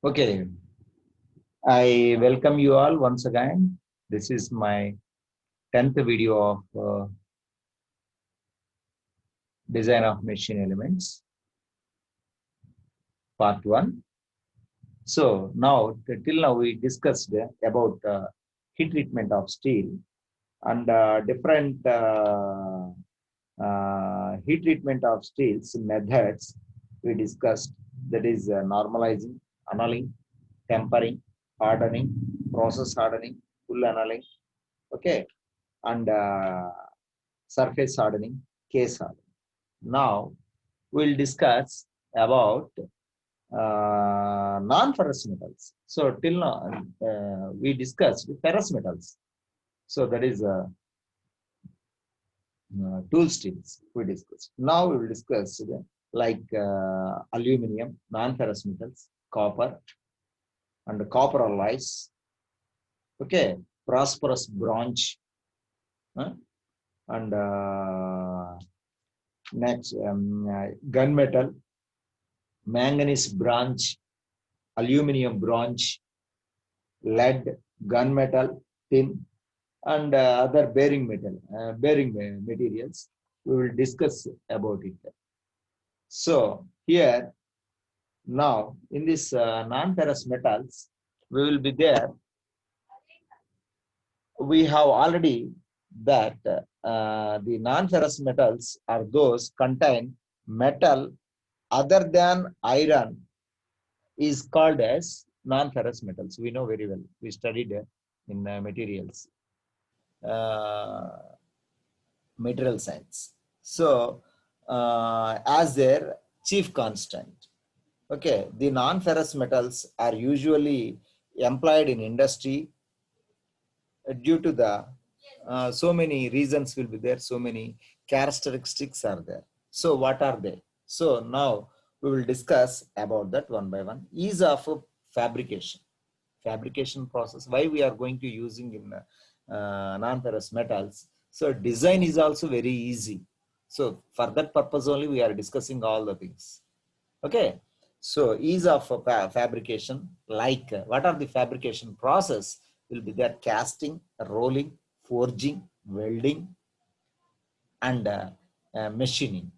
Okay, I welcome you all once again. This is my 10th video of design of machine elements, part 1. So now, till now we discussed about heat treatment of steel and different heat treatment of steels methods we discussed. That is normalizing, annealing, tempering, hardening, process hardening, full annealing. Okay, and surface hardening, case hardening. Now we'll discuss about non-ferrous metals. So till now we discussed ferrous metals. So that is tool steels we discussed. Now we will discuss like aluminum, non-ferrous metals, copper, and copper alloys. Okay, phosphorus bronze, and next gunmetal, manganese bronze, aluminum bronze, lead, gunmetal, tin, and other bearing materials. We will discuss about it. So here now in this non-ferrous metals, we will be there. We have already that the non-ferrous metals are those contain metal other than iron is called as non-ferrous metals. We know very well. We studied in materials, material science. So, as their chief constant, okay, the non-ferrous metals are usually employed in industry due to the so many reasons will be there, so many characteristics are there. So what are they? So now we will discuss about that one by one. Ease of fabrication process, why we are going to using in non-ferrous metals. So design is also very easy. So for that purpose only we are discussing all the things. Okay, so ease of fabrication, like what are the fabrication process will be there: casting, rolling, forging, welding, and machining.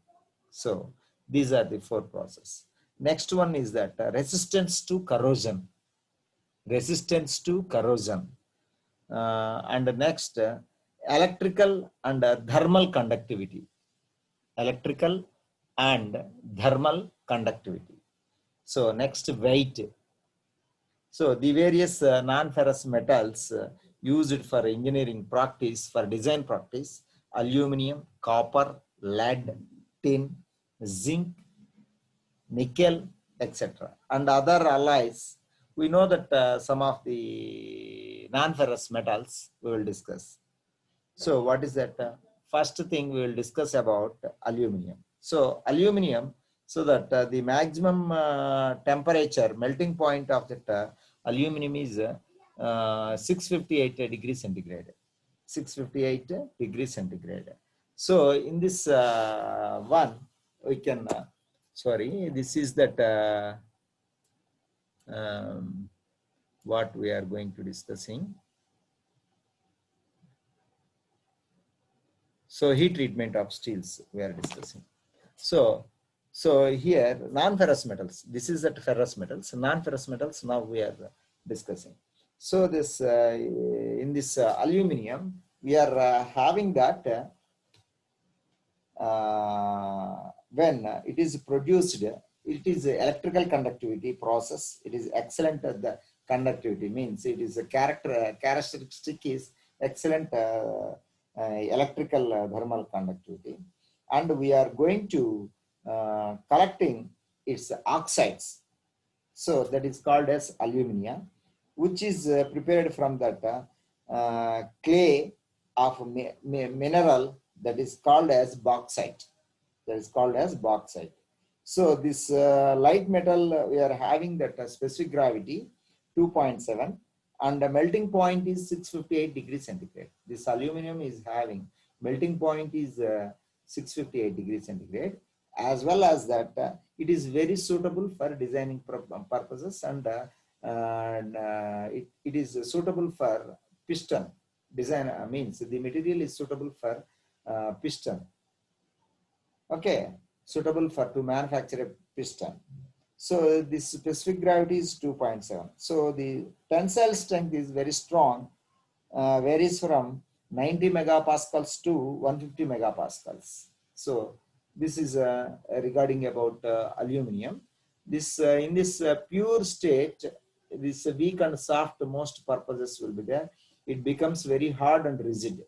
So these are the 4 process. Next one is that resistance to corrosion. Resistance to corrosion. And next, electrical and thermal conductivity. Electrical and thermal conductivity. So next, weight. So the various non-ferrous metals used for engineering practice, for design practice: aluminum, copper, lead, tin, zinc, nickel, etc. And other alloys. We know that some of the non-ferrous metals we will discuss. So what is that? First thing we will discuss about aluminum. So aluminum, so that the maximum temperature melting point of that aluminum is 658 degrees centigrade. 658 degrees centigrade. So in this one, we can, sorry, this is that what we are going to discussing. So heat treatment of steels we are discussing. So here non-ferrous metals. This is that ferrous metals. Non-ferrous metals now we are discussing. So this in this aluminum we are having that when it is produced, it is electrical conductivity process. It is excellent at the conductivity, means it is a characteristic is excellent electrical thermal conductivity, and we are going to collecting its oxides. So that is called as alumina, which is prepared from that clay of mineral that is called as bauxite. That is called as bauxite. So this light metal, we are having that specific gravity 2.7 and the melting point is 658 degrees centigrade. This aluminum is having melting point is 658 degrees centigrade, as well as that it is very suitable for designing purposes, and it is suitable for piston design. Means the material is suitable for piston. Okay, suitable for to manufacture a piston. So the specific gravity is 2.7. So the tensile strength is very strong, varies from 90 megapascals to 150 megapascals. So this is regarding about aluminum. This in this pure state, this weak and soft most purposes will be there. It becomes very hard and rigid.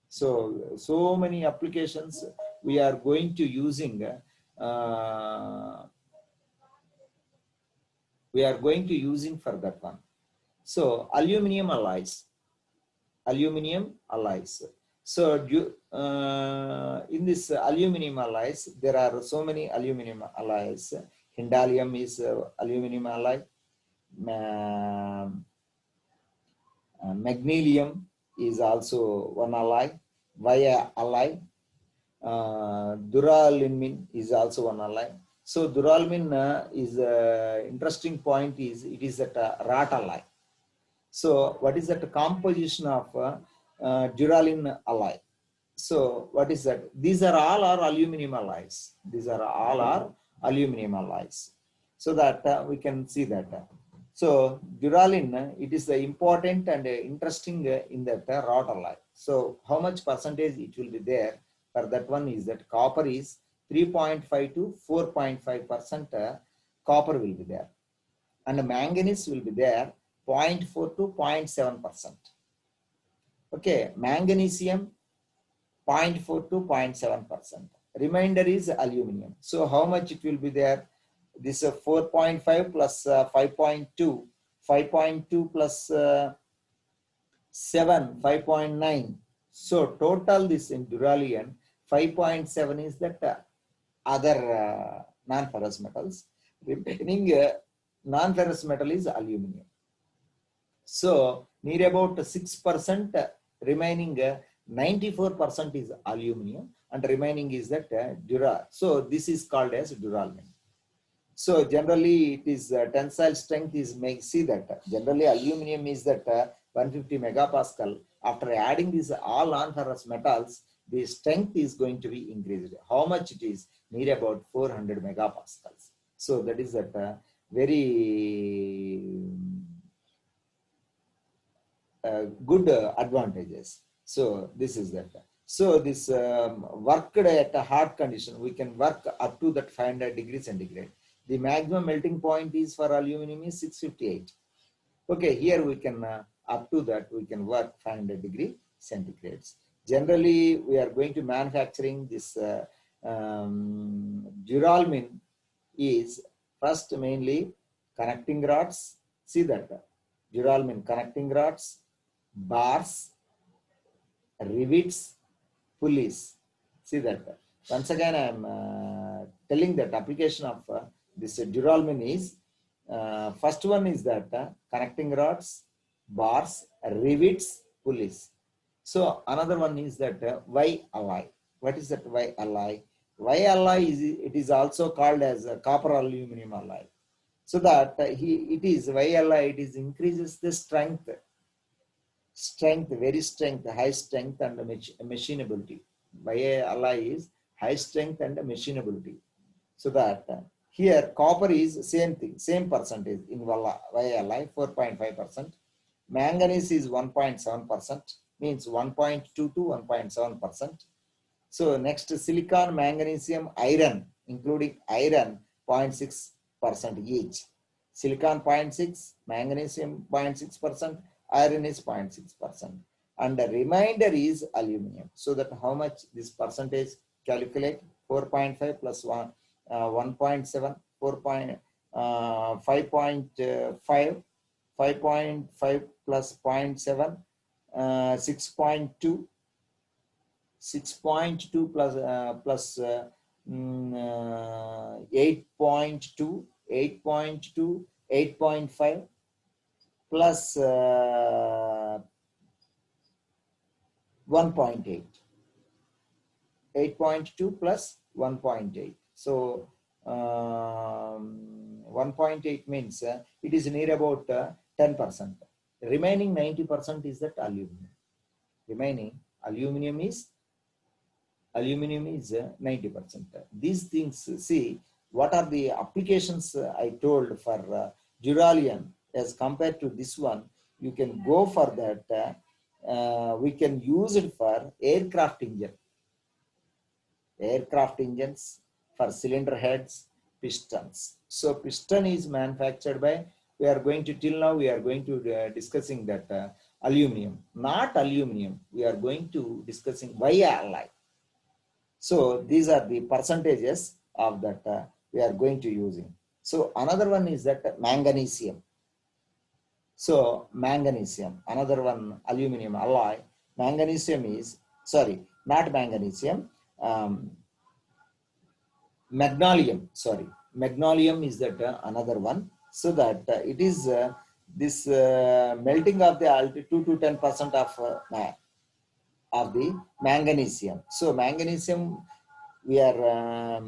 So many applications we are going to using. We are going to using for that one. So aluminum alloys. So in this aluminum alloys, there are so many aluminum alloys. Hindalium is aluminum alloy. Magnesium is also one alloy. Via alloy. Duralumin is also one alloy. So duralumin is interesting point is it is at rat alloy. So what is that composition of duralumin alloy? So what is that? These are all our aluminum alloys. These are all our aluminum alloys. So that we can see that. So duralumin, it is important and interesting in that wrought alloy. So how much percentage it will be there for that one is that copper is 3.5 to 4.5% copper will be there. And manganese will be there 0.4 to 0.7%. Okay, magnesium 0.4 to 0.7%. Remainder is aluminum. So how much it will be there? This 4.5 plus 5.2, 5.2 plus 7, 5.9. So total this in duralumin 5.7 is that other non-ferrous metals. Remaining non-ferrous metal is aluminum. So near about 6% remaining 94% is aluminum, and remaining is that dura. So this is called as duralumin. So generally it is tensile strength is see that generally aluminum is that 150 megapascal. After adding these all non-ferrous metals, the strength is going to be increased. How much it is? Near about 400 megapascals. So that is that very good advantages. So this is that. So this worked at a hard condition, we can work up to that 500 degrees centigrade. The maximum melting point is for aluminum is 658. Okay, here we can up to that we can work 500 degree centigrades. Generally, we are going to manufacturing this duralumin is first mainly connecting rods. See that duralumin connecting rods, bars, rivets, pulleys. See that. Once again, I am telling that application of this duralumin is first one is that connecting rods, bars, rivets, pulleys. So another one is that Y alloy. What is that Y alloy? Y alloy is it is also called as copper aluminum alloy. So that it is Y alloy. It is increases the strength, very strength, high strength and machinability. Y alloy is high strength and machinability. So that here copper is same thing, same percentage in Y alloy 4.5%. Manganese is 1.7%, means 1.2 to 1.7%. So next silicon, magnesium, iron, including iron 0.6% each. Silicon 0.6, magnesium 0.6%, iron is 0.6%. And the remainder is aluminum. So that how much this percentage calculate? 4.5 plus 1, 1.7, 5.5, 5.5 plus 0.7, 6.2, 6.2 plus 8.2, 8.2, 8.5 plus 1.8. 8.2 plus 1.8. So 1.8 means it is near about 10%. Remaining 90% is that aluminum. Remaining aluminum is 90%. These things, see, what are the applications I told for Duralium as compared to this one, you can go for that. We can use it for aircraft engines, for cylinder heads, pistons. So piston is manufactured by, we are going to, till now we are going to discussing that aluminum, not aluminum. We are going to discussing via alloy. So these are the percentages of that we are going to using. So another one is that magnesium. So magnesium, another one aluminum alloy. Magnesium is, sorry, not magnesium, magnesium, sorry. Magnesium is that another one. So that it is this melting of the altitude 2 to 10% of the magnesium. So magnesium, we are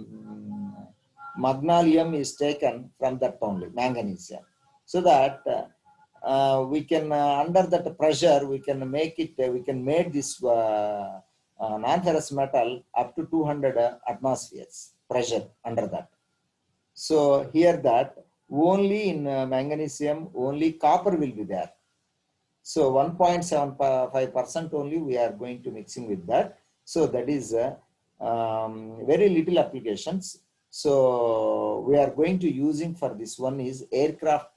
magnesium is taken from that only, magnesium. So that we can under that pressure we can make it, we can make this non-ferrous metal up to 200 atmospheres pressure under that. So here that only in magnesium only copper will be there. So 1.75% only we are going to mixing with that. So that is very little applications. So we are going to using for this one is aircraft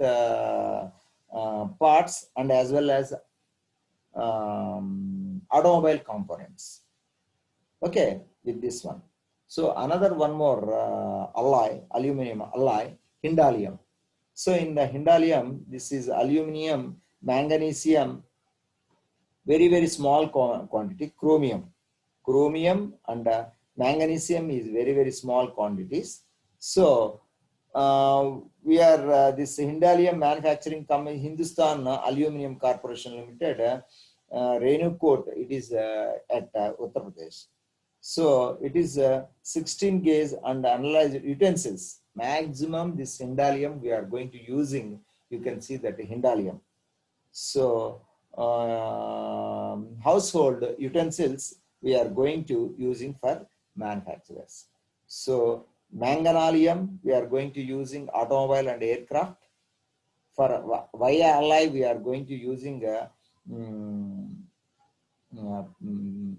parts and as well as automobile components. Okay, with this one. So another one more alloy, aluminum alloy, Hindalium. So in the Hindalium, this is aluminum, magnesium, very, very small quantity, chromium and magnesium is very, very small quantities. So we are this Hindalium manufacturing company, Hindustan Aluminium Corporation Limited, Renukot, it is at Uttar Pradesh. So it is 16 gauge and analyzed utensils. Maximum this Hindalium we are going to using, you can see that Hindalium. So household utensils we are going to using for manufacturers. So manganesium we are going to using automobile and aircraft. For via alloy we are going to using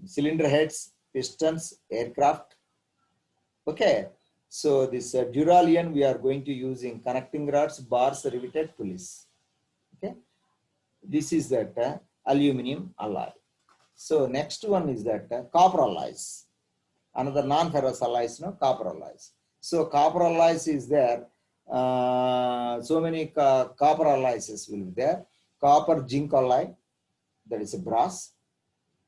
cylinder heads, pistons, aircraft. Okay. So this Duralium we are going to using connecting rods, bars, riveted pulleys. Okay. This is that aluminum alloy. So next one is that copper alloys. Another non-ferrous alloys, no, copper alloys. So copper alloys is there. So many copper alloys will be there. Copper zinc alloy, that is a brass,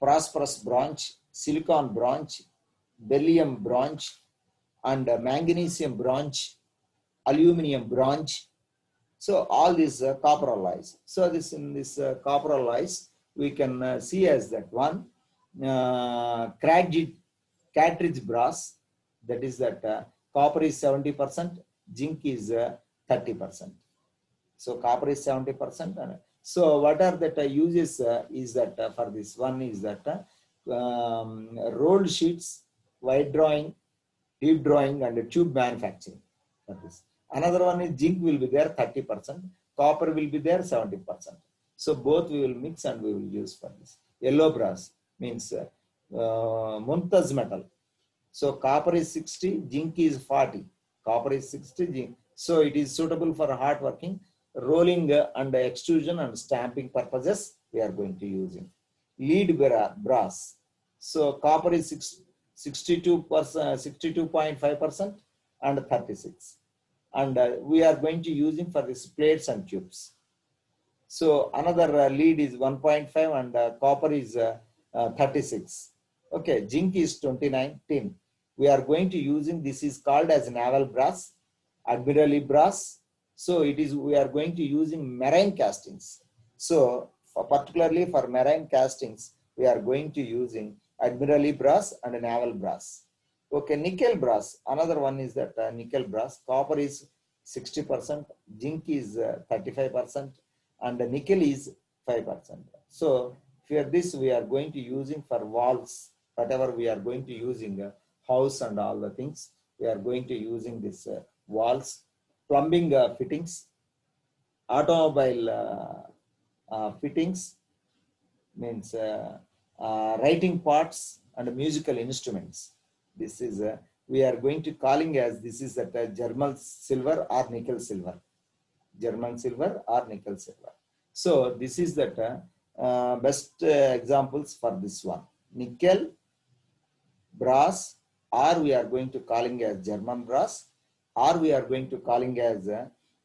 phosphorus bronze, silicon bronze, beryllium bronze, and magnesium bronze, aluminum bronze. So all these copper alloys. So this in this copper alloys we can see as that one cartridge brass, that is that copper is 70%, zinc is 30%. So copper is 70%. And so what are that uses is that for this one is that rolled sheets, wide drawing, deep drawing, and tube manufacturing. That is. Another one is zinc will be there 30%, copper will be there 70%. So both we will mix and we will use for this. Yellow brass means Mumtaz metal. So copper is 60, zinc is 40. Copper is 60, zinc. So it is suitable for hard working, rolling and extrusion and stamping purposes we are going to use it. Lead brass. So copper is 62%, 62.5% and 36. And we are going to using for this plates and tubes. So another lead is 1.5 and copper is 36. Okay, zinc is 29, tin. We are going to using, this is called as naval brass, admiralty brass. So it is, we are going to using marine castings. So particularly for marine castings, we are going to using admiralty brass and naval brass. Okay, nickel brass. Another one is that nickel brass. Copper is 60%, zinc is 35%, and nickel is 5%. So for this, we are going to using for walls, whatever we are going to using house and all the things, we are going to using this walls, plumbing fittings, automobile fittings, means writing parts and musical instruments. This is we are going to calling as this is that German silver or nickel silver, German silver or nickel silver. So this is that best examples for this one. Nickel, brass, or we are going to calling as German brass, or we are going to calling as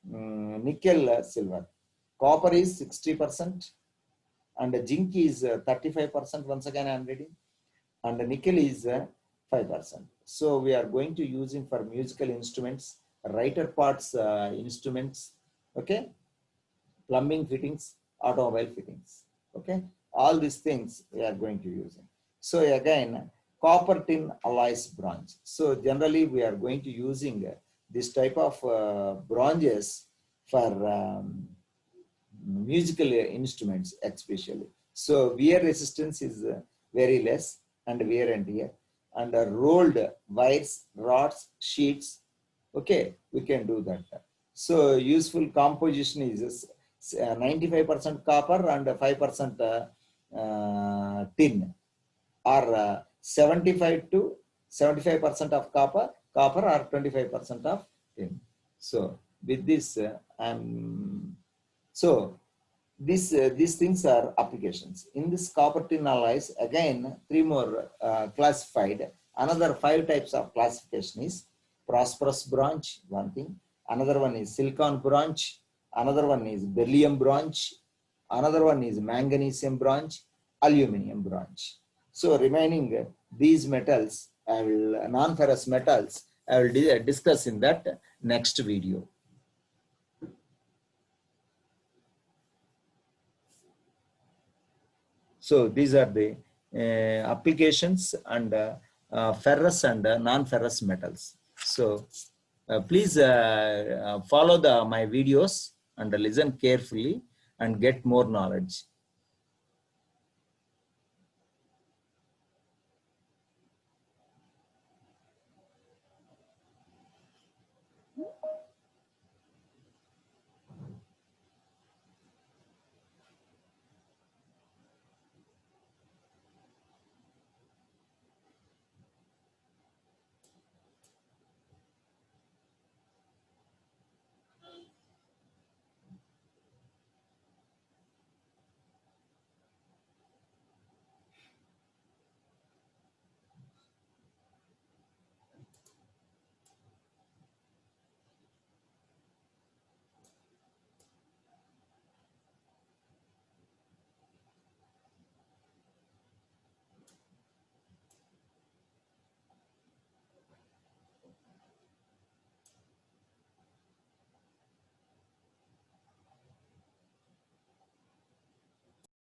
nickel silver. Copper is 60%, and zinc is 35%. Once again, I am reading, and nickel is 5%. So we are going to using for musical instruments, writer parts instruments, okay, plumbing fittings, automobile fittings, okay. All these things we are going to using. So again, copper tin alloys bronze. So generally we are going to using this type of bronzes for musical instruments especially. So wear resistance is very less and wear and tear, and rolled wires, rods, sheets, okay, we can do that. So useful composition is 95% copper and 5% tin, or 75 to 75% of copper or 25% of tin. So with this so these things are applications. In this copper tin alloys, again, 3 more classified. Another 5 types of classification is phosphorus bronze, one thing. Another one is silicon bronze. Another one is beryllium bronze. Another one is magnesium bronze, aluminum bronze. So remaining these metals, I will non-ferrous metals, I will discuss in that next video. So these are the applications and ferrous and non-ferrous metals. So please follow my videos and listen carefully and get more knowledge.